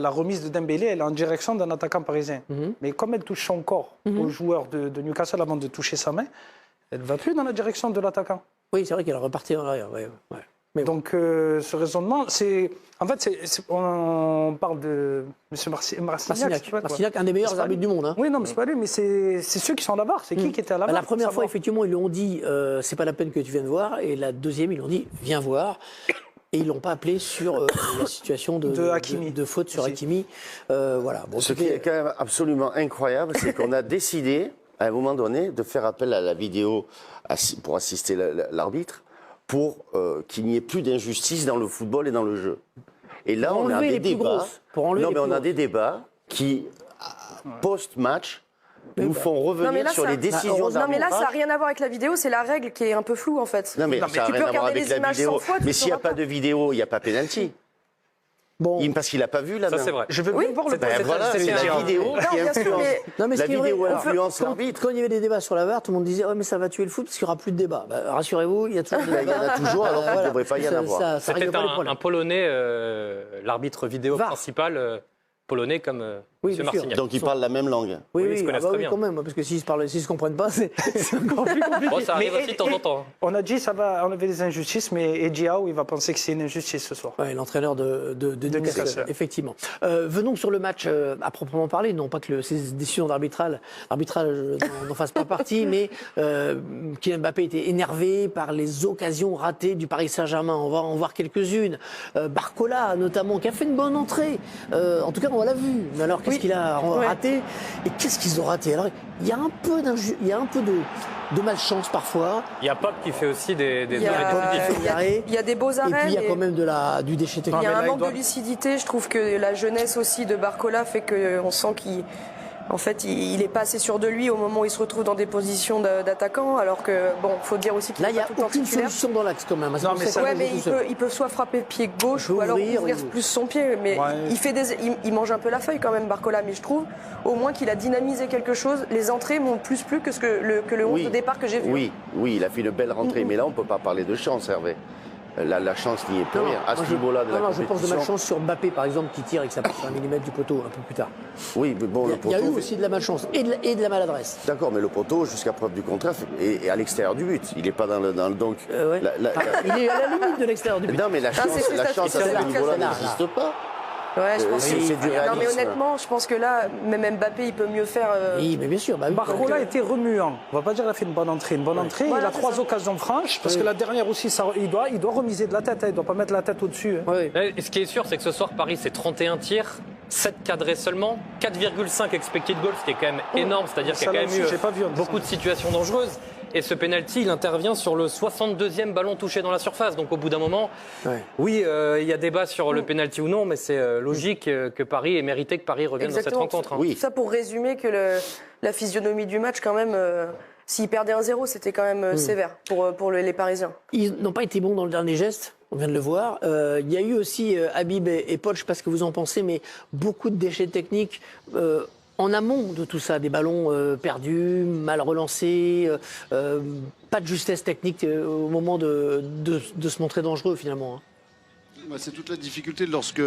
La remise de Dembélé, elle est en direction d'un attaquant parisien. Mais comme elle touche son corps au joueur de Newcastle avant de toucher sa main, elle ne va plus dans la direction de l'attaquant. Oui, c'est vrai qu'elle est repartie en arrière. Ouais. Mais bon. Donc, ce raisonnement, c'est... En fait, on parle de M. Marcignac, un des meilleurs arbitres du monde. Hein. Oui, non, mais c'est pas lui, mais c'est ceux qui sont là-bas. C'est qui était à la barre? La première fois, effectivement, ils lui ont dit c'est pas la peine que tu viennes voir. Et la deuxième, ils lui ont dit viens voir. Et ils ne l'ont pas appelé sur la situation de faute sur Hakimi. Voilà. Bon, ce qui est quand même absolument incroyable, c'est qu'on a décidé, à un moment donné, de faire appel à la vidéo pour assister l'arbitre, pour qu'il n'y ait plus d'injustice dans le football et dans le jeu. Et là, on a des débats. On a des débats qui, post-match, nous font revenir sur les décisions d'arbitrage. Non, mais là, ça n'a rien à voir avec la vidéo, c'est la règle qui est un peu floue, en fait. Non, mais ça n'a rien à voir avec la vidéo. Mais s'il n'y a pas de vidéo, il n'y a pas pénalty. Bon. Parce qu'il n'a pas vu la main. Ça, c'est vrai. Je veux bien voir le c'est la vidéo qui influence. La vidéo influence l'arbitre. Quand il y avait des débats sur la VAR, tout le monde disait mais ça va tuer le foot parce qu'il n'y aura plus de débat. Rassurez-vous, il y a toujours des débats. Il y en a toujours, alors qu'il ne devrait pas y en avoir. C'était un Polonais, l'arbitre vidéo principal. Polonais comme M. Marcignac. Donc ils parlent la même langue. Oui, ils se connaissent très bien. Quand même, parce que s'ils ne se comprennent pas, c'est encore plus compliqué. Bon, ça arrive aussi de temps en temps. On a dit ça va enlever des injustices, mais Eddie Howe, il va penser que c'est une injustice ce soir. Oui, l'entraîneur de Newcastle, effectivement. Venons sur le match à proprement parler, non pas que ces décisions d'arbitrage n'en fassent pas partie, mais Kylian Mbappé était énervé par les occasions ratées du Paris Saint-Germain. On va en voir quelques-unes. Barcola, notamment, qui a fait une bonne entrée. En tout cas, on l'a vu. Mais alors, qu'est-ce qu'il a raté? Et qu'est-ce qu'ils ont raté? Alors, il y a un peu de malchance parfois. Il y a Pop qui fait aussi des arrêts. Il y a des beaux arrêts. Et puis, il y a quand même du déchet technique. Il y a un manque de lucidité. Je trouve que la jeunesse aussi de Barcola fait qu'on sent qu'il... En fait, il n'est pas assez sûr de lui au moment où il se retrouve dans des positions d'attaquant, alors que, bon, il faut dire aussi qu'il là, il n'y a aucune solution dans l'axe quand même. Non, mais il peut soit frapper pied gauche ou alors ouvrir plus son pied. Mais il mange un peu la feuille quand même, Barcola. Mais je trouve au moins qu'il a dynamisé quelque chose. Les entrées m'ont plus plu que le 11 de départ que j'ai vu. Oui, il a fait une belle rentrée. Mais là, on ne peut pas parler de chance, Hervé. La chance n'y est plus rien. À ce niveau-là de la compétition. Je pense de malchance sur Mbappé, par exemple, qui tire et que ça passe à 1 millimètre du poteau un peu plus tard. Oui, mais bon, le poteau... Il y a eu aussi de la malchance et de la maladresse. D'accord, mais le poteau, jusqu'à preuve du contraire, est à l'extérieur du but. Il n'est pas dans le donc. Il est à la limite de l'extérieur du but. Non, mais la chance à ce niveau-là n'existe pas. Ouais, je pense que c'est du réalisme. Non, mais honnêtement, je pense que là, même Mbappé, il peut mieux faire. Oui, mais bien sûr. Barcola était remuant. On ne va pas dire qu'il a fait une bonne entrée. Il a 3 occasions franches, parce que la dernière aussi, il doit remiser de la tête. Il ne doit pas mettre la tête au-dessus. Et ce qui est sûr, c'est que ce soir, Paris, c'est 31 tirs, 7 cadrés seulement, 4,5 expected goals, ce qui est quand même énorme. C'est-à-dire qu'il y a quand même eu beaucoup de situations dangereuses. Et ce penalty, il intervient sur le 62e ballon touché dans la surface. Donc au bout d'un moment, oui, il y a débat sur le penalty ou non, mais c'est logique que Paris ait mérité que Paris revienne dans cette rencontre. Oui. Ça pour résumer que la physionomie du match, quand même, s'ils perdaient 1-0, c'était quand même sévère pour les Parisiens. Ils n'ont pas été bons dans le dernier geste. On vient de le voir. Il y a eu aussi Habib et Paul, je ne sais pas ce que vous en pensez, mais beaucoup de déchets techniques. En amont de tout ça, des ballons perdus, mal relancés, pas de justesse technique au moment de se montrer dangereux finalement. C'est toute la difficulté lorsque,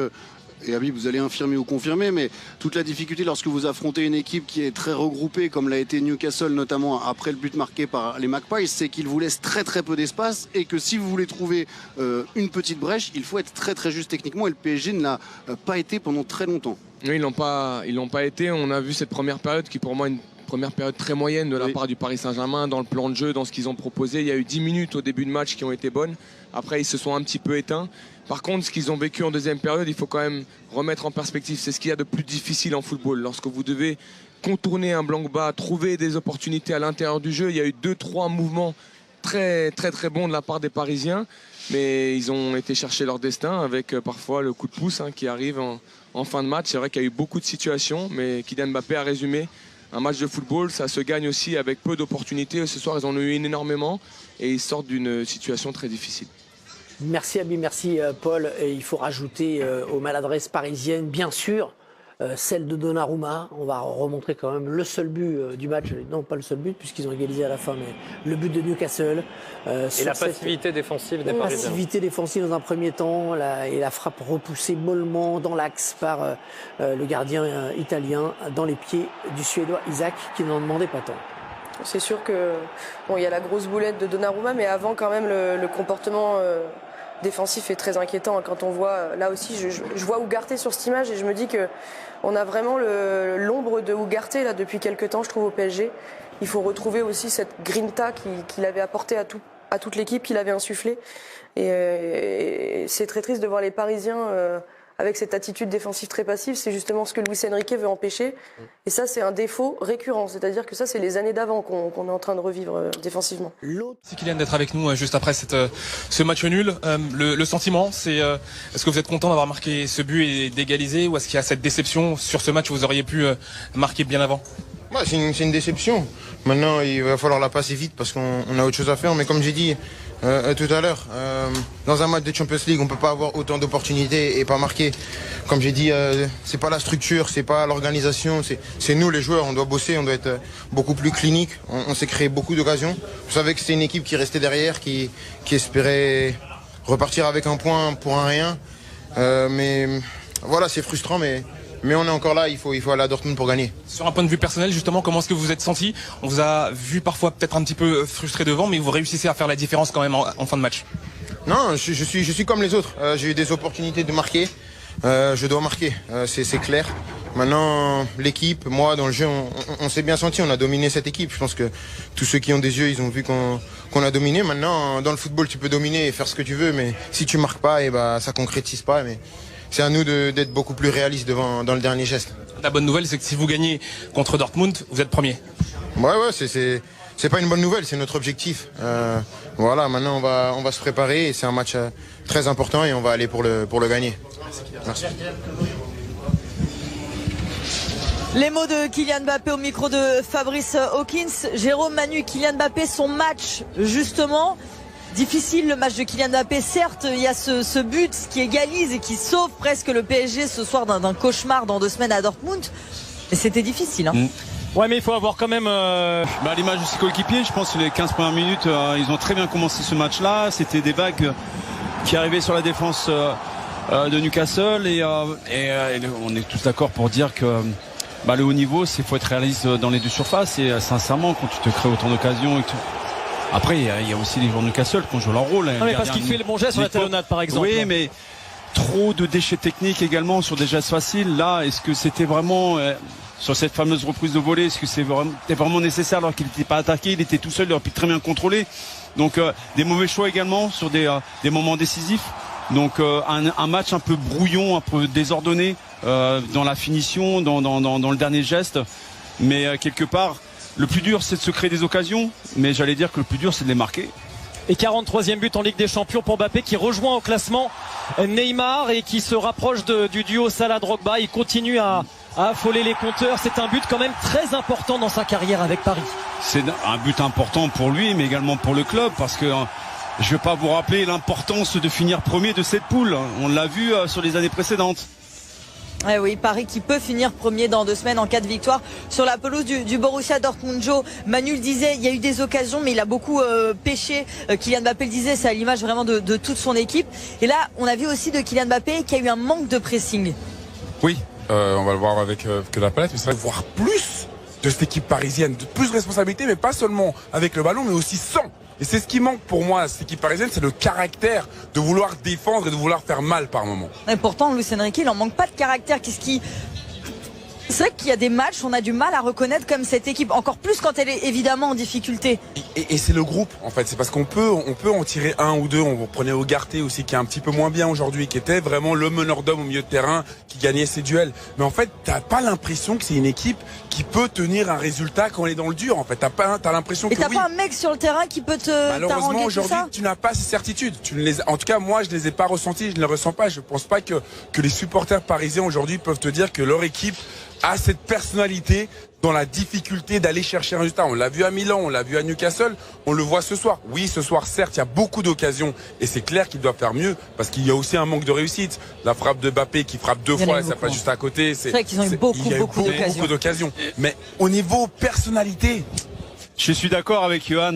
et Habib vous allez infirmer ou confirmer, mais toute la difficulté lorsque vous affrontez une équipe qui est très regroupée, comme l'a été Newcastle notamment après le but marqué par les Magpies, c'est qu'il vous laisse très très peu d'espace et que si vous voulez trouver une petite brèche, il faut être très très juste techniquement et le PSG ne l'a pas été pendant très longtemps. Oui, ils l'ont pas été. On a vu cette première période qui pour moi est une première période très moyenne de la part du Paris Saint-Germain dans le plan de jeu, dans ce qu'ils ont proposé. Il y a eu 10 minutes au début de match qui ont été bonnes. Après, ils se sont un petit peu éteints. Par contre, ce qu'ils ont vécu en deuxième période, il faut quand même remettre en perspective. C'est ce qu'il y a de plus difficile en football. Lorsque vous devez contourner un blanc bas, trouver des opportunités à l'intérieur du jeu, il y a eu 2-3 mouvements très bons de la part des Parisiens. Mais ils ont été chercher leur destin avec parfois le coup de pouce qui arrive en fin de match. C'est vrai qu'il y a eu beaucoup de situations, mais Kylian Mbappé a résumé. Un match de football, ça se gagne aussi avec peu d'opportunités. Ce soir, ils en ont eu énormément et ils sortent d'une situation très difficile. Merci Abi, merci Paul. Et il faut rajouter aux maladresses parisiennes, bien sûr, celle de Donnarumma. On va remontrer quand même le seul but du match. Non, pas le seul but, puisqu'ils ont égalisé à la fin, mais le but de Newcastle. Et la passivité défensive des Parisiens. Passivité défensive dans un premier temps, et la frappe repoussée mollement dans l'axe par le gardien italien, dans les pieds du Suédois Isaac, qui n'en demandait pas tant. C'est sûr que bon, il y a la grosse boulette de Donnarumma, mais avant quand même le comportement défensif est très inquiétant. Quand on voit, là aussi, je vois Ugarte sur cette image et je me dis que on a vraiment l'ombre de Ugarte là depuis quelques temps, je trouve, au PSG. Il faut retrouver aussi cette grinta qu'il avait apportée à toute l'équipe, qu'il avait insufflée. Et c'est très triste de voir les Parisiens avec cette attitude défensive très passive. C'est justement ce que Luis Enrique veut empêcher. Et ça, c'est un défaut récurrent. C'est-à-dire que ça, c'est les années d'avant qu'on est en train de revivre défensivement. C'est Kylian d'être avec nous juste après ce match nul. Le sentiment, c'est est-ce que vous êtes content d'avoir marqué ce but et d'égaliser, ou est-ce qu'il y a cette déception sur ce match où vous auriez pu marquer bien avant? Ouais, c'est une déception. Maintenant, il va falloir la passer vite parce qu'on a autre chose à faire. Mais comme j'ai dit tout à l'heure, dans un match de Champions League, on peut pas avoir autant d'opportunités et pas marquer. Comme j'ai dit, c'est pas la structure, c'est pas l'organisation, c'est nous les joueurs. On doit bosser, on doit être beaucoup plus clinique. On s'est créé beaucoup d'occasions. Je savais que c'était une équipe qui restait derrière, qui espérait repartir avec un point pour un rien. Mais voilà, c'est frustrant, mais on est encore là, il faut aller à Dortmund pour gagner. Sur un point de vue personnel, justement, comment est-ce que vous vous êtes senti? On vous a vu parfois peut-être un petit peu frustré devant, mais vous réussissez à faire la différence quand même en fin de match. Non, je suis comme les autres. J'ai eu des opportunités de marquer. Je dois marquer, c'est clair. Maintenant, l'équipe, moi, dans le jeu, on s'est bien senti. On a dominé cette équipe. Je pense que tous ceux qui ont des yeux, ils ont vu qu'on a dominé. Maintenant, dans le football, tu peux dominer et faire ce que tu veux, mais si tu marques pas, ça concrétise pas. Mais c'est à nous d'être beaucoup plus réalistes dans le dernier geste. La bonne nouvelle, c'est que si vous gagnez contre Dortmund, vous êtes premier. Ouais, c'est pas une bonne nouvelle, c'est notre objectif. Voilà, maintenant on va se préparer et c'est un match très important et on va aller pour le gagner. Merci. Les mots de Kylian Mbappé au micro de Fabrice Hawkins. Jérôme, Manu, Kylian Mbappé, son match justement. Difficile le match de Kylian Mbappé, certes il y a ce but qui égalise et qui sauve presque le PSG ce soir d'un cauchemar dans 2 semaines à Dortmund, mais c'était difficile. Ouais, mais il faut avoir quand même l'image de ses coéquipiers. Je pense que les 15 premières minutes, ils ont très bien commencé ce match-là. C'était des vagues qui arrivaient sur la défense de Newcastle et on est tous d'accord pour dire que le haut niveau, c'est faut être réaliste dans les deux surfaces et sincèrement quand tu te crées autant d'occasions et tout. Après, il y a aussi les joueurs de Newcastle qui ont joué leur rôle. Non, mais parce qu'il fait le bon geste sur la talonnade, par exemple. Oui, mais trop de déchets techniques également sur des gestes faciles. Là, est-ce que c'était vraiment, sur cette fameuse reprise de volée, est-ce que c'était vraiment nécessaire alors qu'il n'était pas attaqué, il était tout seul, il aurait pu très bien contrôler. Donc, des mauvais choix également sur des moments décisifs. Donc, un match un peu brouillon, un peu désordonné dans la finition, dans le dernier geste. Mais quelque part, le plus dur, c'est de se créer des occasions, mais j'allais dire que le plus dur, c'est de les marquer. Et 43e but en Ligue des Champions pour Mbappé qui rejoint au classement Neymar et qui se rapproche du duo Salah-Drogba. Il continue à affoler les compteurs. C'est un but quand même très important dans sa carrière avec Paris. C'est un but important pour lui, mais également pour le club, parce que je ne vais pas vous rappeler l'importance de finir premier de cette poule. On l'a vu sur les années précédentes. Eh oui, Paris qui peut finir premier dans 2 semaines en cas de victoire sur la pelouse du Borussia Dortmund. Joe, Manu le disait, il y a eu des occasions, mais il a beaucoup pêché. Kylian Mbappé le disait, c'est à l'image vraiment de toute son équipe. Et là, on a vu aussi de Kylian Mbappé qu'il y a eu un manque de pressing. Oui, on va le voir avec que la palette, mais c'est vrai voir plus de cette équipe parisienne, de plus de responsabilité, mais pas seulement avec le ballon, mais aussi sans. Et c'est ce qui manque pour moi à cette équipe parisienne, c'est le caractère de vouloir défendre et de vouloir faire mal par moment. Et pourtant, Luis Enrique, il n'en manque pas de caractère. C'est vrai qu'il y a des matchs, on a du mal à reconnaître comme cette équipe, encore plus quand elle est évidemment en difficulté. Et c'est le groupe, en fait. C'est parce qu'on peut en tirer un ou deux. On prenait Ugarte aussi, qui est un petit peu moins bien aujourd'hui, qui était vraiment le meneur d'homme au milieu de terrain, qui gagnait ses duels. Mais en fait, t'as pas l'impression que c'est une équipe qui peut tenir un résultat quand elle est dans le dur. En fait, t'as l'impression que oui. Et t'as pas un mec sur le terrain qui peut te malheureusement aujourd'hui, tu n'as pas ces certitudes. En tout cas, moi, je les ai pas ressenties, je ne les ressens pas. Je pense pas que les supporters parisiens aujourd'hui peuvent te dire que leur équipe a cette personnalité dans la difficulté d'aller chercher un résultat. On l'a vu à Milan, on l'a vu à Newcastle, on le voit ce soir. Oui, ce soir, certes, il y a beaucoup d'occasions et c'est clair qu'il doit faire mieux parce qu'il y a aussi un manque de réussite. La frappe de Mbappé qui frappe 2 fois et ça passe juste à côté. C'est vrai qu'ils ont eu beaucoup d'occasions. Mais au niveau personnalité... Je suis d'accord avec Johan,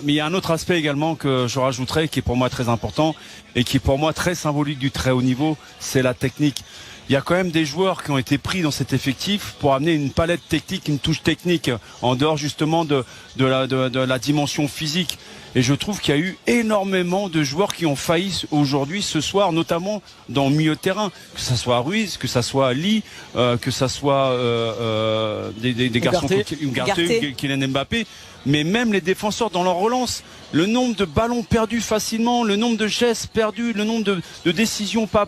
mais il y a un autre aspect également que je rajouterais qui est pour moi très important et qui est pour moi très symbolique du très haut niveau, c'est la technique. Il y a quand même des joueurs qui ont été pris dans cet effectif pour amener une palette technique, une touche technique, en dehors justement de la dimension physique. Et je trouve qu'il y a eu énormément de joueurs qui ont failli aujourd'hui, ce soir, notamment dans le milieu de terrain. Que ça soit Ruiz, que ça soit Lee, que ça soit des garçons comme Kylian Mbappé. Mais même les défenseurs dans leur relance, le nombre de ballons perdus facilement, le nombre de gestes perdus, le nombre de décisions pas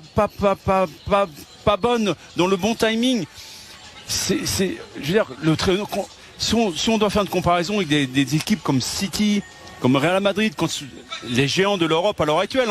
bonnes dans le bon timing. Je veux dire, si on doit faire une comparaison avec des équipes comme City, comme Real Madrid, les géants de l'Europe à l'heure actuelle,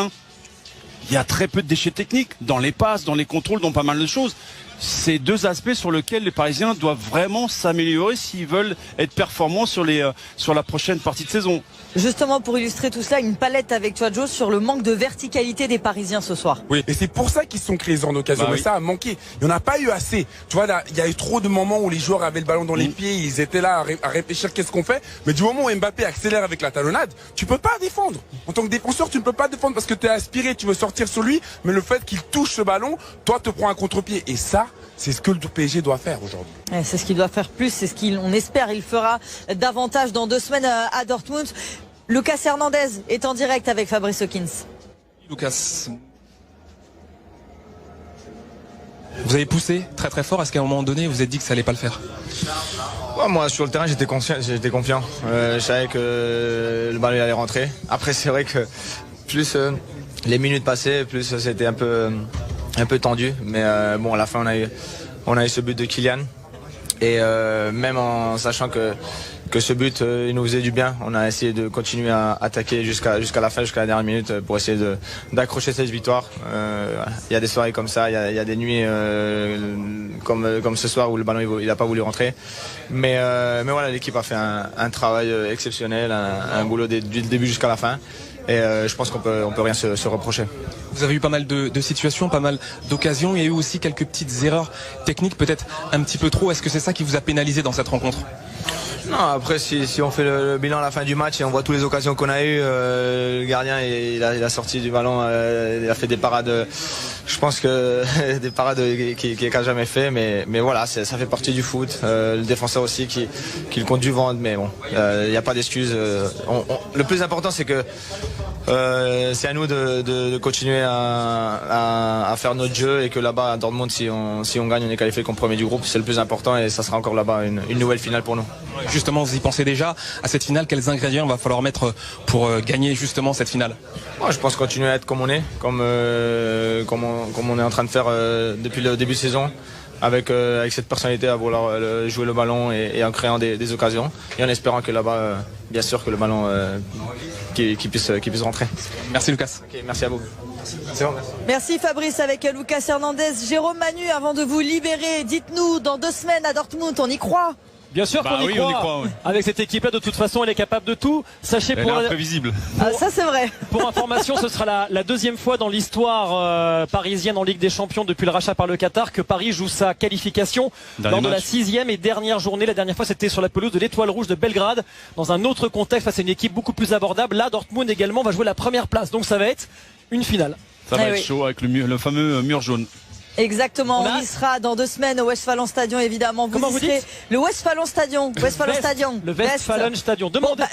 il y a très peu de déchets techniques dans les passes, dans les contrôles, dans pas mal de choses. C'est deux aspects sur lesquels les Parisiens doivent vraiment s'améliorer s'ils veulent être performants sur la prochaine partie de saison. Justement, pour illustrer tout cela, une palette avec toi, Joe, sur le manque de verticalité des Parisiens ce soir. Oui, et c'est pour ça qu'ils se sont créés en occasion. Mais ça a manqué. Il n'y en a pas eu assez. Tu vois, là, il y a eu trop de moments où les joueurs avaient le ballon dans les pieds, ils étaient là à réfléchir qu'est-ce qu'on fait. Mais du moment où Mbappé accélère avec la talonnade, tu peux pas défendre. En tant que défenseur, tu ne peux pas défendre parce que tu es aspiré, tu veux sortir sur lui, mais le fait qu'il touche ce ballon, toi, te prends un contre-pied. Et ça, c'est ce que le PSG doit faire aujourd'hui. C'est ce qu'il doit faire plus, c'est ce qu'on espère. Il fera davantage dans 2 semaines à Dortmund. Lucas Hernandez est en direct avec Fabrice Hawkins. Lucas, vous avez poussé très très fort. Est-ce qu'à un moment donné, vous vous êtes dit que ça allait pas le faire? Ouais, moi sur le terrain j'étais confiant. Je savais que le ballon allait rentrer. Après c'est vrai que plus les minutes passaient, plus c'était un peu tendu. Mais bon, à la fin on a eu ce but de Kylian. Et même en sachant que ce but il nous faisait du bien, on a essayé de continuer à attaquer jusqu'à la fin, jusqu'à la dernière minute pour essayer d'accrocher cette victoire. Il y a des soirées comme ça, il y a des nuits comme ce soir où le ballon il n'a pas voulu rentrer. Mais voilà, l'équipe a fait un travail exceptionnel, un boulot du début jusqu'à la fin. Et je pense qu'on peut rien se reprocher. Vous avez eu pas mal de situations, pas mal d'occasions. Il y a eu aussi quelques petites erreurs techniques, peut-être un petit peu trop. Est-ce que c'est ça qui vous a pénalisé dans cette rencontre? Non, après si on fait le bilan à la fin du match et on voit toutes les occasions qu'on a eues, le gardien il a sorti du ballon, il a fait des parades, je pense que des parades qu'il n'a jamais fait, mais voilà, ça fait partie du foot. Le défenseur aussi qui le compte du ventre, mais bon, il n'y a pas d'excuses. Le plus important c'est que c'est à nous de continuer à faire notre jeu et que là-bas à Dortmund, si on gagne, on est qualifié comme premier du groupe, c'est le plus important et ça sera encore là-bas une nouvelle finale pour nous. Justement, vous y pensez déjà à cette finale, quels ingrédients il va falloir mettre pour gagner justement cette finale? Moi, je pense continuer à être comme on est, comme on est en train de faire depuis le début de saison. Avec cette personnalité à vouloir jouer le ballon et en créant des occasions et en espérant que là-bas, bien sûr que le ballon qui puisse rentrer. Merci Lucas. Okay, merci à vous. C'est bon, merci Fabrice avec Lucas Hernandez. Jérôme Manu, avant de vous libérer, dites-nous, dans 2 semaines à Dortmund, on y croit? Bien sûr qu'on y croit. Oui. Avec cette équipe-là, de toute façon, elle est capable de tout. Sachez elle est imprévisible. Ça c'est vrai. Pour information, ce sera la 2e fois dans l'histoire parisienne en Ligue des Champions depuis le rachat par le Qatar que Paris joue sa qualification lors de la 6e et dernière journée. La dernière fois, c'était sur la pelouse de l'Étoile Rouge de Belgrade, dans un autre contexte, face à une équipe beaucoup plus abordable. Là, Dortmund également va jouer la première place, donc ça va être une finale. Ça va être chaud avec le fameux mur jaune. Exactement, on y sera dans 2 semaines au Westfalenstadion évidemment. Comment vous dites? Le Westfalenstadion. Le Westfalenstadion. Demandez.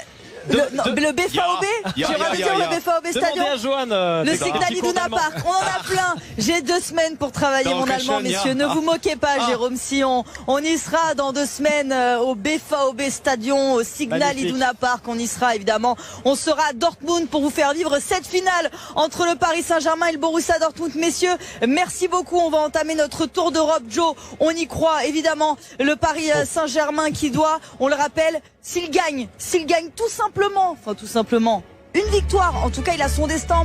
Le BFAOB, j'ai envie de dire le BFAOB Stadion. Le Signal Iduna Park, on en a plein. J'ai 2 semaines pour travailler mon allemand, messieurs. Ne vous moquez pas, Jérôme Sillon. On y sera dans 2 semaines au BFAOB Stadion, au Signal Iduna Park. On y sera évidemment. On sera à Dortmund pour vous faire vivre cette finale entre le Paris Saint-Germain et le Borussia Dortmund. Messieurs, merci beaucoup. On va entamer notre tour d'Europe. Joe, on y croit évidemment. Le Paris Saint-Germain qui doit, on le rappelle, s'il gagne tout simplement, une victoire, en tout cas il a son destin en main.